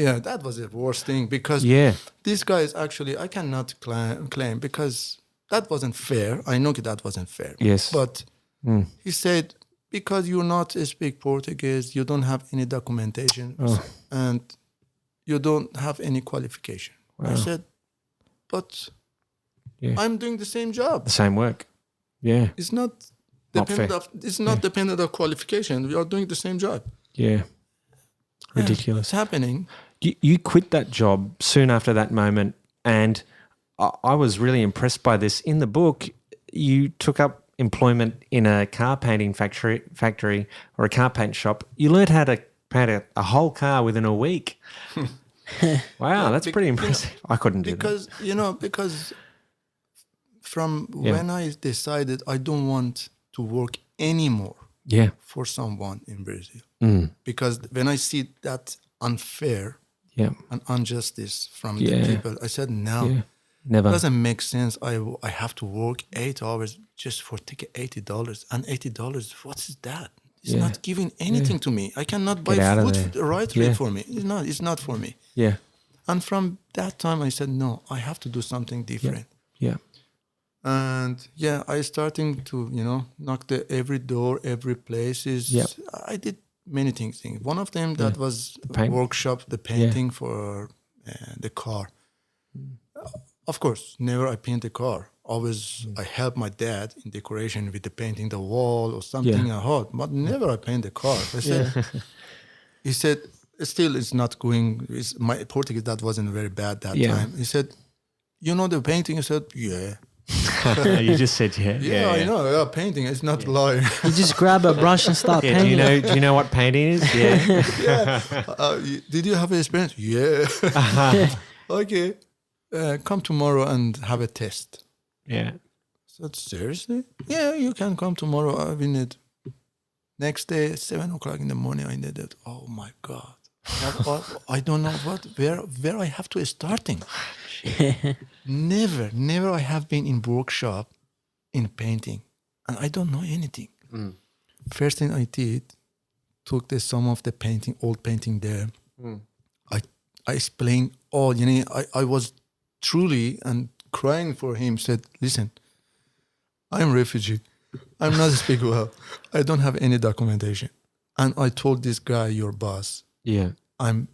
Yeah, that was the worst thing because this guy is actually, I cannot claim because that wasn't fair. I know that wasn't fair. Yes. But he said, because you're not speak Portuguese, you don't have any documentation and you don't have any qualification. Wow. I said, but I'm doing the same job. The same work. Yeah. It's not Not dependent fair. it's not dependent on qualification. We are doing the same job. Yeah. Ridiculous. It's happening. You quit that job soon after that moment, and I was really impressed by this. In the book, you took up employment in a car painting factory or a car paint shop. You learned how to paint a whole car within a week. Wow, that's pretty impressive. I couldn't do that. Because from when I decided I don't want to work anymore Yeah. for someone in Brazil, Mm. because when I see that unfair Yeah. and injustice from Yeah. the people, I said no. Yeah. It Never. doesn't make sense. I have to work 8 hours just for take $80, and $80. What's that? It's Yeah. not giving anything to me. I cannot buy Get out of food there. the right Yeah. rate for me. It's not for me. Yeah. And from that time, I said no. I have to do something different. Yeah. And I starting to knock every door, every places. Yep. I did many things. One of them that was paint. workshop, the painting for the car. Of course, never I paint the car. Always I help my dad in decoration with the painting the wall or something I had, but never I paint the car. I said, he said, still it's not going. My Portuguese that wasn't very bad that time. He said, the painting? I said, yeah. You just said yeah. Yeah, I know. Yeah, painting. It's not lying. You just grab a brush and start Yeah, painting. do you know what painting is? Yeah. Did you have an experience? Yeah. Okay. Come tomorrow and have a test. Yeah. I said, seriously? Yeah, you can come tomorrow. I will need. Next day, 7:00 in the morning, I did it. Oh my God. I don't know where I have to starting. Never I have been in workshop in painting, and I don't know anything. First thing I did, took some of the painting, old painting there. I explained all. I was truly and crying for him. Said, listen, I'm refugee. I'm not speak well. I don't have any documentation, and I told this guy, your boss. Yeah.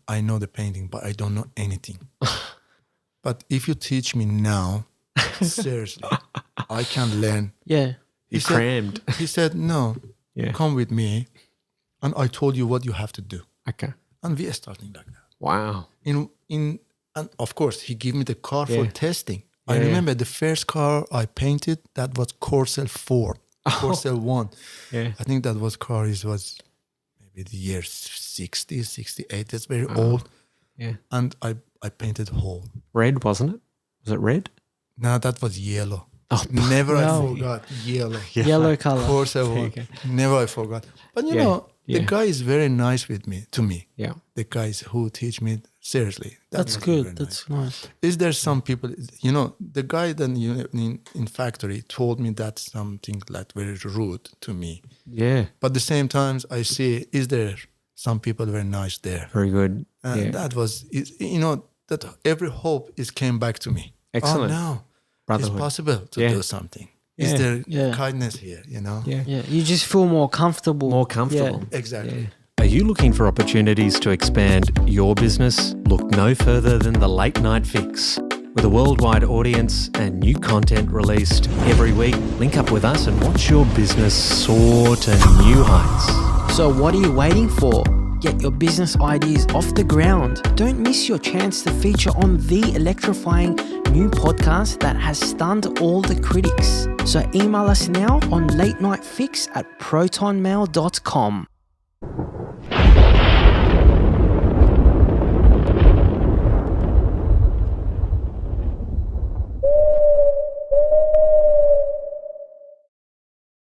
I know the painting, but I don't know anything. But if you teach me now, seriously, I can learn. Yeah. He crammed. He said, no, come with me. And I told you what you have to do. Okay. And we are starting like that. Wow. And of course, he gave me the car for testing. I remember the first car I painted, that was Corcel 4, Corcel 1. Yeah. I think that was maybe the year 60, 68. That's very old. Yeah. And I painted whole. Red, wasn't it? Was it red? No, that was yellow. Oh, Never no. I forgot yellow. Yellow color. Corcel 1. Never I forgot. But the guy is very nice to me. Yeah. The guys who teach me, seriously. That's was good. very That's nice. Is there some people, the guy that in factory told me that something like very rude to me. Yeah. But at the same time, I see, is there some people very nice there? Very good. And that was, that every hope came back to me. Excellent. Oh, no, Brotherhood. it's possible to do something. Is there kindness here, Yeah. Yeah. You just feel more comfortable. More comfortable. Exactly. Are you looking for opportunities to expand your business? Look no further than the Late Night Fix. with a worldwide audience and new content released every week. Link up with us and watch your business soar to new heights. So what are you waiting for? Get your business ideas off the ground. Don't miss your chance to feature on the electrifying new podcast that has stunned all the critics. So email us now on latenightfix@protonmail.com.